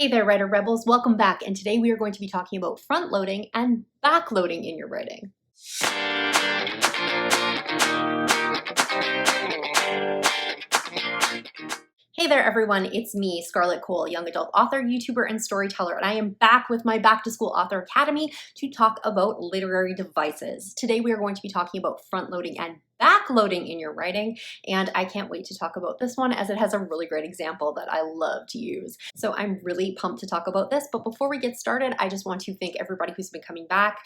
Hey there, writer rebels, welcome back, and today we are going to be talking about front loading and backloading in your writing. Hey there everyone, it's me, Scarlett Kol, young adult author, YouTuber, and storyteller, and I am back with my Back to School Author Academy to talk about literary devices. Today we are going to be talking about front loading and backloading in your writing, and I can't wait to talk about this one as it has a really great example that I love to use. So I'm really pumped to talk about this, but before we get started, I just want to thank everybody who's been coming back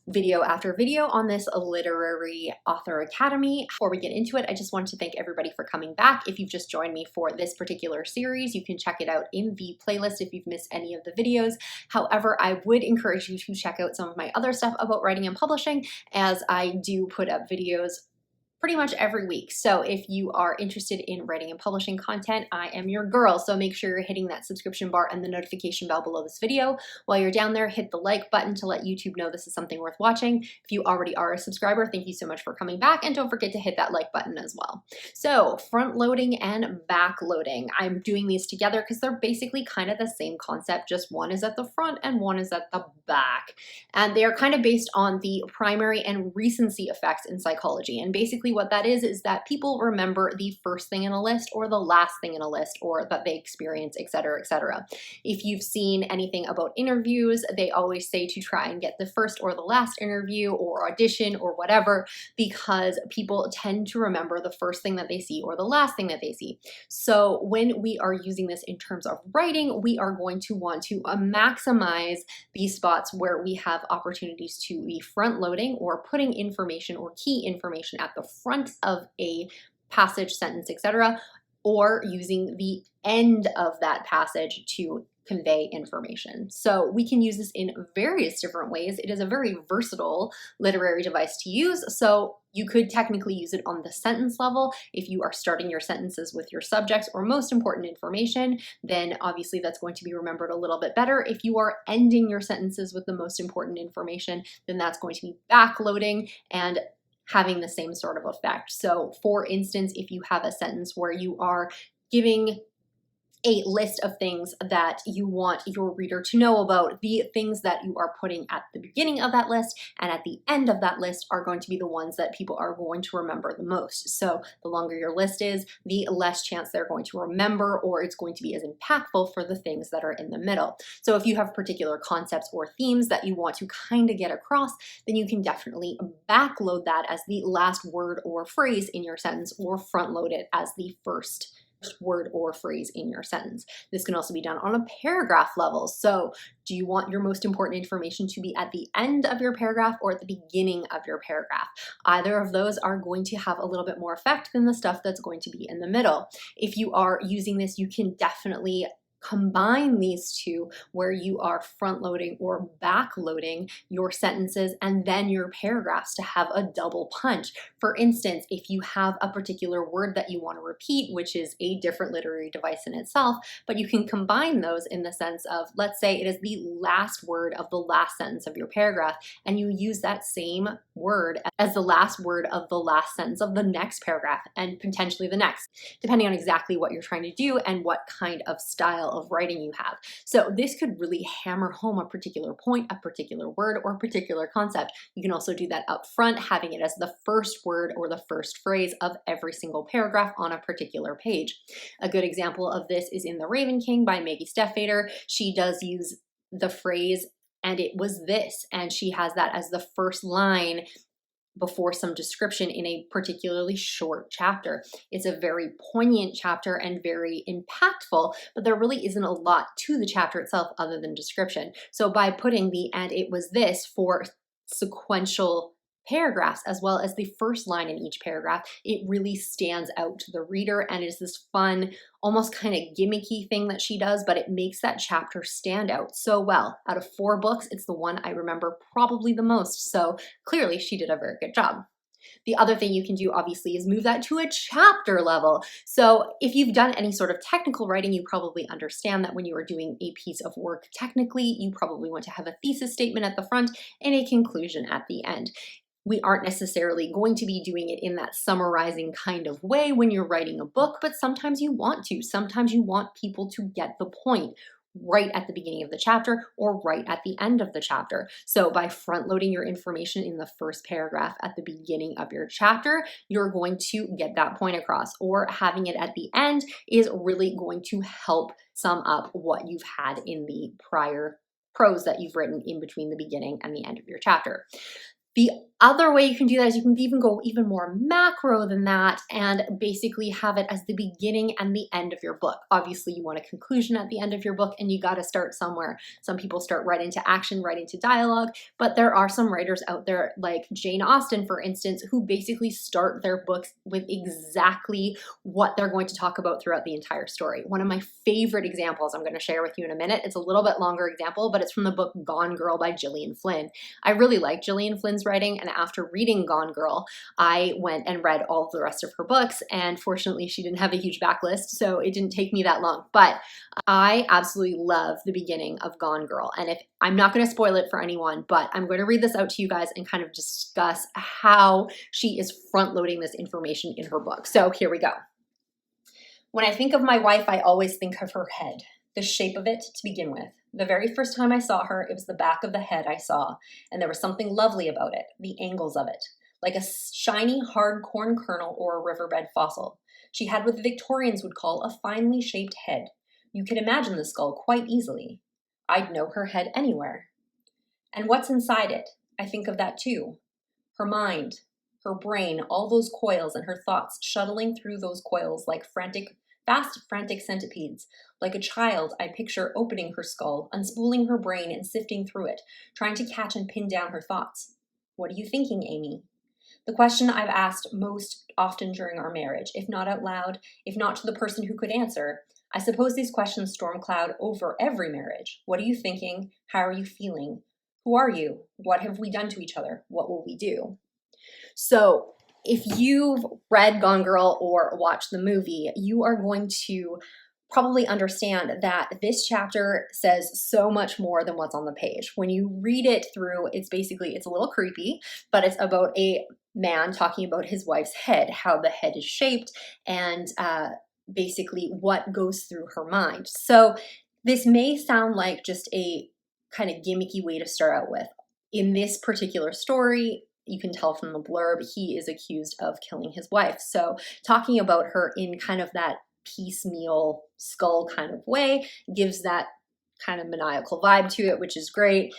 video after video on this Literary Author Academy. Before we get into it, I just want to thank everybody for coming back. If you've just joined me for this particular series, you can check it out in the playlist if you've missed any of the videos. However, I would encourage you to check out some of my other stuff about writing and publishing, as I do put up videos pretty much every week. So if you are interested in writing and publishing content, I am your girl. So make sure you're hitting that subscription bar and the notification bell below this video. While you're down there, hit the like button to let YouTube know this is something worth watching. If you already are a subscriber, thank you so much for coming back, and don't forget to hit that like button as well. So front loading and back loading. I'm doing these together because they're basically kind of the same concept, just one is at the front and one is at the back. And they are kind of based on the primary and recency effects in psychology. And basically what that is that people remember the first thing in a list or the last thing in a list, or that they experience, etc., etc. If you've seen anything about interviews, they always say to try and get the first or the last interview or audition or whatever, because people tend to remember the first thing that they see or the last thing that they see. So when we are using this in terms of writing, we are going to want to maximize these spots where we have opportunities to be front loading or putting information or key information at the front of a passage, sentence, etc., or using the end of that passage to convey information. So we can use this in various different ways. It is a very versatile literary device to use. So you could technically use it on the sentence level. If you are starting your sentences with your subjects or most important information, then obviously that's going to be remembered a little bit better. If you are ending your sentences with the most important information, then that's going to be backloading and having the same sort of effect. So for instance, if you have a sentence where you are giving a list of things that you want your reader to know about, the things that you are putting at the beginning of that list and at the end of that list are going to be the ones that people are going to remember the most. So the longer your list is, the less chance they're going to remember, or it's going to be as impactful for the things that are in the middle. So if you have particular concepts or themes that you want to kind of get across, then you can definitely backload that as the last word or phrase in your sentence, or front load it as the first word or phrase in your sentence. This can also be done on a paragraph level. So do you want your most important information to be at the end of your paragraph or at the beginning of your paragraph? Either of those are going to have a little bit more effect than the stuff that's going to be in the middle. If you are using this, you can definitely combine these two, where you are front loading or back loading your sentences and then your paragraphs to have a double punch. For instance, if you have a particular word that you want to repeat, which is a different literary device in itself, but you can combine those in the sense of, let's say it is the last word of the last sentence of your paragraph, and you use that same word as the last word of the last sentence of the next paragraph and potentially the next, depending on exactly what you're trying to do and what kind of style of writing you have. So this could really hammer home a particular point, a particular word, or a particular concept. You can also do that up front, having it as the first word or the first phrase of every single paragraph on a particular page. A good example of this is in The Raven King by Maggie Stiefvater. She does use the phrase, "and it was this," and she has that as the first line before some description in a particularly short chapter. It's a very poignant chapter and very impactful, but there really isn't a lot to the chapter itself other than description. So by putting the "and it was this" for sequential paragraphs, as well as the first line in each paragraph, it really stands out to the reader, and is this fun, almost kind of gimmicky thing that she does, but it makes that chapter stand out so well. Out of 4 books, it's the one I remember probably the most, so clearly she did a very good job. The other thing you can do, obviously, is move that to a chapter level. So if you've done any sort of technical writing, you probably understand that when you are doing a piece of work technically, you probably want to have a thesis statement at the front and a conclusion at the end. We aren't necessarily going to be doing it in that summarizing kind of way when you're writing a book, but sometimes you want to. Sometimes you want people to get the point. right at the beginning of the chapter or right at the end of the chapter. So by front loading your information in the first paragraph at the beginning of your chapter, you're going to get that point across, or having it at the end is really going to help sum up what you've had in the prior prose that you've written in between the beginning and the end of your chapter. The other way you can do that is you can even go even more macro than that and basically have it as the beginning and the end of your book. Obviously, you want a conclusion at the end of your book, and you got to start somewhere. Some people start right into action, right into dialogue, but there are some writers out there like Jane Austen, for instance, who basically start their books with exactly what they're going to talk about throughout the entire story. One of my favorite examples I'm going to share with you in a minute. It's a little bit longer example, but it's from the book Gone Girl by Gillian Flynn. I really like Gillian Flynn's writing, and after reading Gone Girl, I went and read all of the rest of her books, and fortunately she didn't have a huge backlist, so it didn't take me that long, but I absolutely love the beginning of Gone Girl. And if I'm not going to spoil it for anyone, but I'm going to read this out to you guys and kind of discuss how she is front loading this information in her book. So here we go. When I think of my wife, I always think of her head, the shape of it to begin with. The very first time I saw her, it was the back of the head I saw, and there was something lovely about it, the angles of it, like a shiny, hard corn kernel or a riverbed fossil. She had what the Victorians would call a finely shaped head. You could imagine the skull quite easily. I'd know her head anywhere. And what's inside it? I think of that too. Her mind, her brain, all those coils and her thoughts shuttling through those coils like fast, frantic centipedes. Like a child, I picture opening her skull, unspooling her brain and sifting through it, trying to catch and pin down her thoughts. What are you thinking, Amy? The question I've asked most often during our marriage, if not out loud, if not to the person who could answer. I suppose these questions storm cloud over every marriage. What are you thinking? How are you feeling? Who are you? What have we done to each other? What will we do? So if you've read Gone Girl or watched the movie, you are going to probably understand that this chapter says so much more than what's on the page. When you read it through, it's a little creepy, but it's about a man talking about his wife's head, how the head is shaped, and basically what goes through her mind. So this may sound like just a kind of gimmicky way to start out with. In this particular story, you can tell from the blurb, he is accused of killing his wife. So talking about her in kind of that piecemeal skull kind of way gives that kind of maniacal vibe to it, which is great.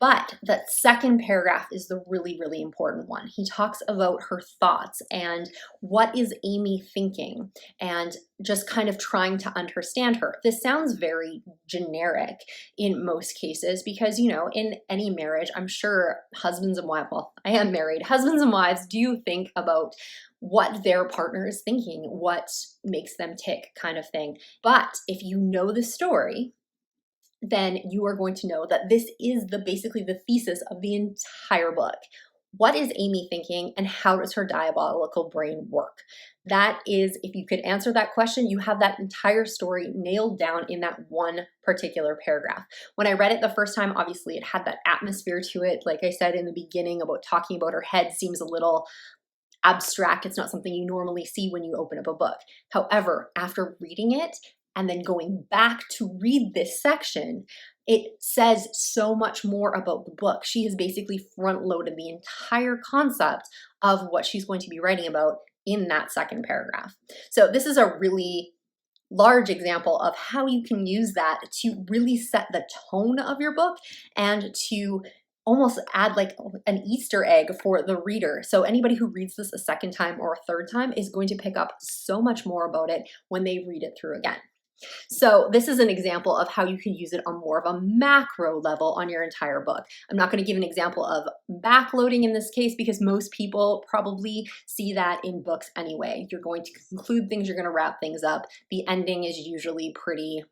But that second paragraph is the really, really important one. He talks about her thoughts and what is Amy thinking and just kind of trying to understand her. This sounds very generic in most cases because, you know, in any marriage, I'm sure husbands and wives, well, I am married, husbands and wives do think about what their partner is thinking, what makes them tick kind of thing. But if you know the story, then you are going to know that this is basically the thesis of the entire book. What is Amy thinking and how does her diabolical brain work? That is, if you could answer that question, you have that entire story nailed down in that one particular paragraph. When I read it the first time, obviously it had that atmosphere to it. Like I said in the beginning about talking about her head seems a little abstract. It's not something you normally see when you open up a book. However, after reading it, and then going back to read this section, it says so much more about the book. She has basically front-loaded the entire concept of what she's going to be writing about in that second paragraph. So this is a really large example of how you can use that to really set the tone of your book and to almost add like an Easter egg for the reader. So anybody who reads this a second time or a third time is going to pick up so much more about it when they read it through again. So this is an example of how you can use it on more of a macro level on your entire book. I'm not going to give an example of backloading in this case because most people probably see that in books anyway. You're going to conclude things, you're going to wrap things up. The ending is usually pretty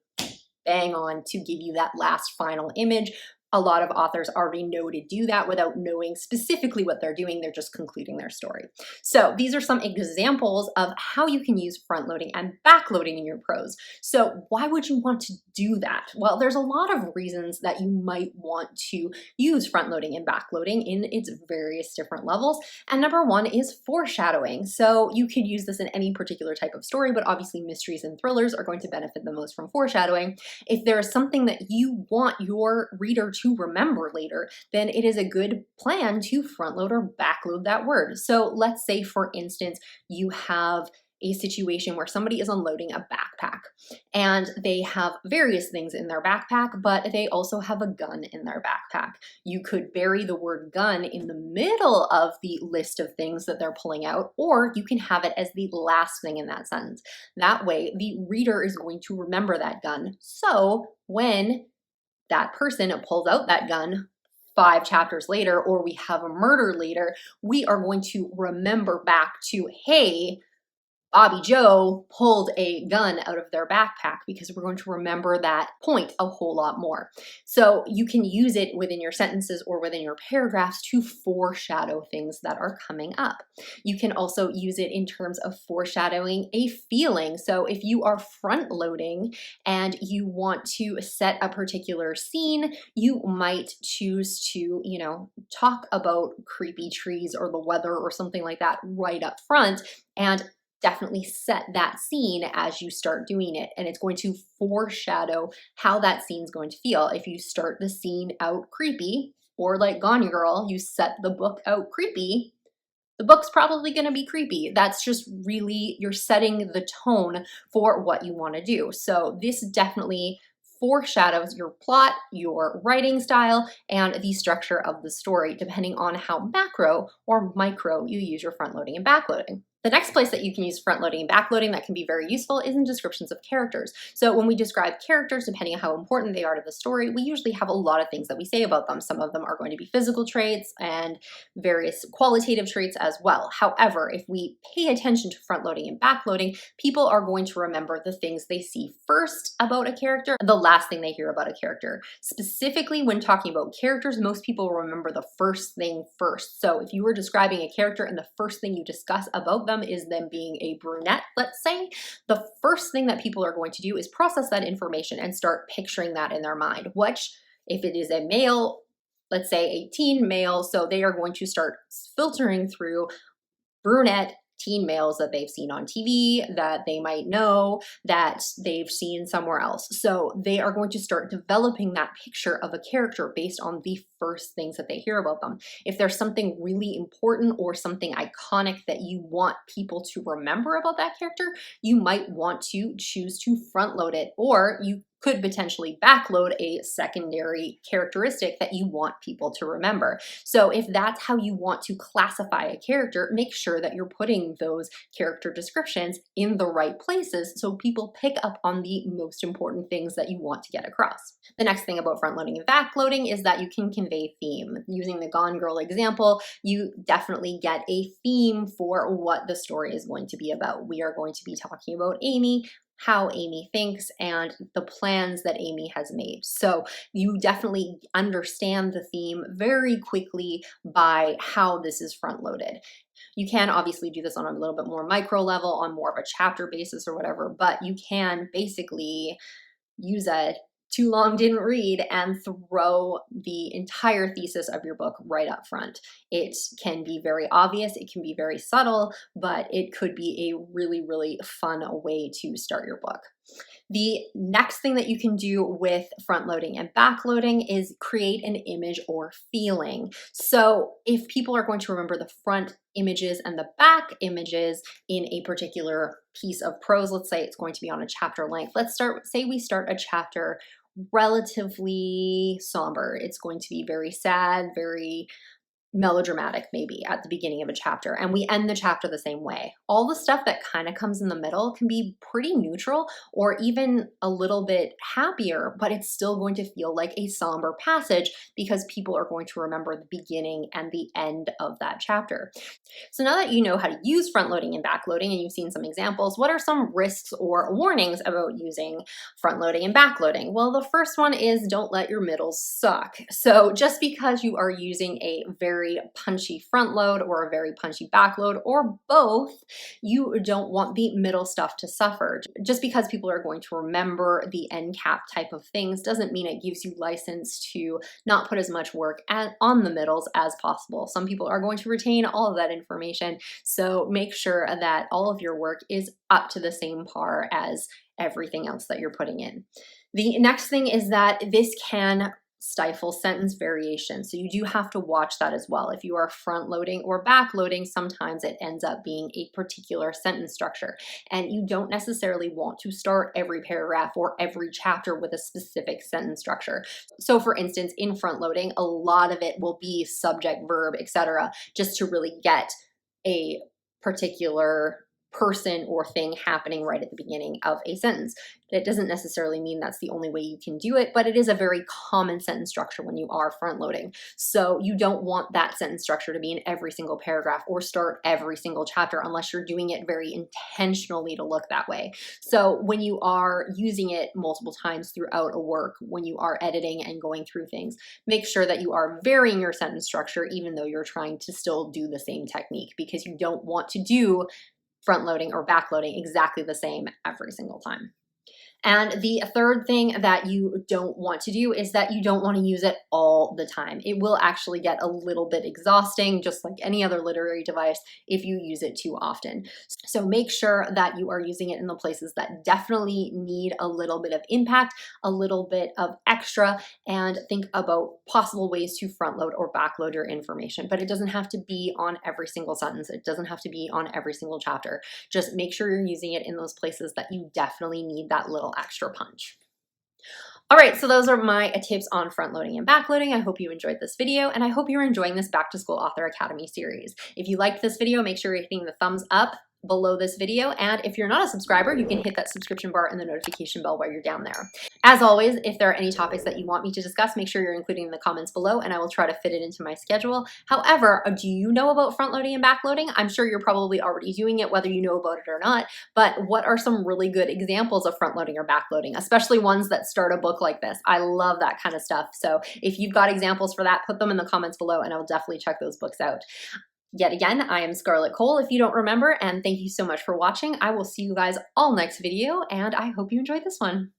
bang on to give you that last final image. A lot of authors already know to do that without knowing specifically what they're doing. They're just concluding their story. So these are some examples of how you can use front loading and backloading in your prose. So why would you want to do that? Well, there's a lot of reasons that you might want to use front loading and backloading in its various different levels. And number one is foreshadowing. So you could use this in any particular type of story, but obviously mysteries and thrillers are going to benefit the most from foreshadowing. If there is something that you want your reader to remember later, then it is a good plan to front load or backload that word. So let's say, for instance, you have a situation where somebody is unloading a backpack and they have various things in their backpack, but they also have a gun in their backpack. You could bury the word gun in the middle of the list of things that they're pulling out, or you can have it as the last thing in that sentence. That way, the reader is going to remember that gun. So when that person pulls out that gun 5 chapters later, or we have a murder later, we are going to remember back to, hey, Bobby Joe pulled a gun out of their backpack, because we're going to remember that point a whole lot more. So you can use it within your sentences or within your paragraphs to foreshadow things that are coming up. You can also use it in terms of foreshadowing a feeling. So if you are front loading and you want to set a particular scene, you might choose to, talk about creepy trees or the weather or something like that right up front, and definitely set that scene as you start doing it. And it's going to foreshadow how that scene's going to feel. If you start the scene out creepy, or like Gone Girl, you set the book out creepy, the book's probably going to be creepy. That's just really, you're setting the tone for what you want to do. So this definitely foreshadows your plot, your writing style, and the structure of the story, depending on how macro or micro you use your front loading and backloading. The next place that you can use front loading and backloading that can be very useful is in descriptions of characters. So when we describe characters, depending on how important they are to the story, we usually have a lot of things that we say about them. Some of them are going to be physical traits and various qualitative traits as well. However, if we pay attention to front loading and backloading, people are going to remember the things they see first about a character, the last thing they hear about a character. Specifically, when talking about characters, most people remember the first thing first. So if you were describing a character and the first thing you discuss about them is them being a brunette, let's say, the first thing that people are going to do is process that information and start picturing that in their mind, which, if it is a male, let's say a teen male, so they are going to start filtering through brunette teen males that they've seen on TV, that they might know, that they've seen somewhere else. So they are going to start developing that picture of a character based on the first things that they hear about them. If there's something really important or something iconic that you want people to remember about that character, you might want to choose to front load it, or you could potentially backload a secondary characteristic that you want people to remember. So if that's how you want to classify a character, make sure that you're putting those character descriptions in the right places so people pick up on the most important things that you want to get across. The next thing about front loading and backloading is that you can convey theme. Using the Gone Girl example, you definitely get a theme for what the story is going to be about. We are going to be talking about Amy, how Amy thinks, and the plans that Amy has made. So you definitely understand the theme very quickly by how this is front loaded. You can obviously do this on a little bit more micro level, on more of a chapter basis or whatever, but you can basically use a too long didn't read and throw the entire thesis of your book right up front. It can be very obvious, it can be very subtle, but it could be a really, really fun way to start your book. The next thing that you can do with front loading and backloading is create an image or feeling. So if people are going to remember the front images and the back images in a particular piece of prose, let's say it's going to be on a chapter length. Say we start a chapter relatively somber. It's going to be very sad, very melodramatic maybe at the beginning of a chapter, and we end the chapter the same way. All the stuff that kind of comes in the middle can be pretty neutral or even a little bit happier, but it's still going to feel like a somber passage because people are going to remember the beginning and the end of that chapter. So now that you know how to use front loading and back loading and you've seen some examples, what are some risks or warnings about using front loading and back loading? Well, the first one is don't let your middles suck. So just because you are using a very punchy front load or a very punchy back load or both, you don't want the middle stuff to suffer. Just because people are going to remember the end cap type of things doesn't mean it gives you license to not put as much work on the middles as possible. Some people are going to retain all of that information, so make sure that all of your work is up to the same par as everything else that you're putting in. The next thing is that this can stifle sentence variation. So you do have to watch that as well. If you are front loading or back loading, sometimes it ends up being a particular sentence structure. And you don't necessarily want to start every paragraph or every chapter with a specific sentence structure. So for instance, in front loading, a lot of it will be subject, verb, etc., just to really get a particular person or thing happening right at the beginning of a sentence. It doesn't necessarily mean that's the only way you can do it, but it is a very common sentence structure when you are front loading. So you don't want that sentence structure to be in every single paragraph or start every single chapter unless you're doing it very intentionally to look that way. So when you are using it multiple times throughout a work, when you are editing and going through things, make sure that you are varying your sentence structure even though you're trying to still do the same technique, because you don't want to do front loading or back loading exactly the same every single time. And the third thing that you don't want to do is that you don't want to use it all the time. It will actually get a little bit exhausting, just like any other literary device, if you use it too often. So make sure that you are using it in the places that definitely need a little bit of impact, a little bit of extra, and think about possible ways to front load or back load your information. But it doesn't have to be on every single sentence. It doesn't have to be on every single chapter. Just make sure you're using it in those places that you definitely need that little extra punch. All right, so those are my tips on front loading and back loading. I hope you enjoyed this video, and I hope you're enjoying this Back to School Author Academy series. If you liked this video, make sure you're hitting the thumbs up below this video, and if you're not a subscriber, you can hit that subscription bar and the notification bell while you're down there. As always, if there are any topics that you want me to discuss, make sure you're including in the comments below and I will try to fit it into my schedule. However, do you know about front loading and back loading? I'm sure you're probably already doing it, whether you know about it or not, but what are some really good examples of front loading or back loading, especially ones that start a book like this? I love that kind of stuff. So if you've got examples for that, put them in the comments below and I'll definitely check those books out. Yet again, I am Scarlett Kol, if you don't remember, and thank you so much for watching. I will see you guys all next video, and I hope you enjoyed this one.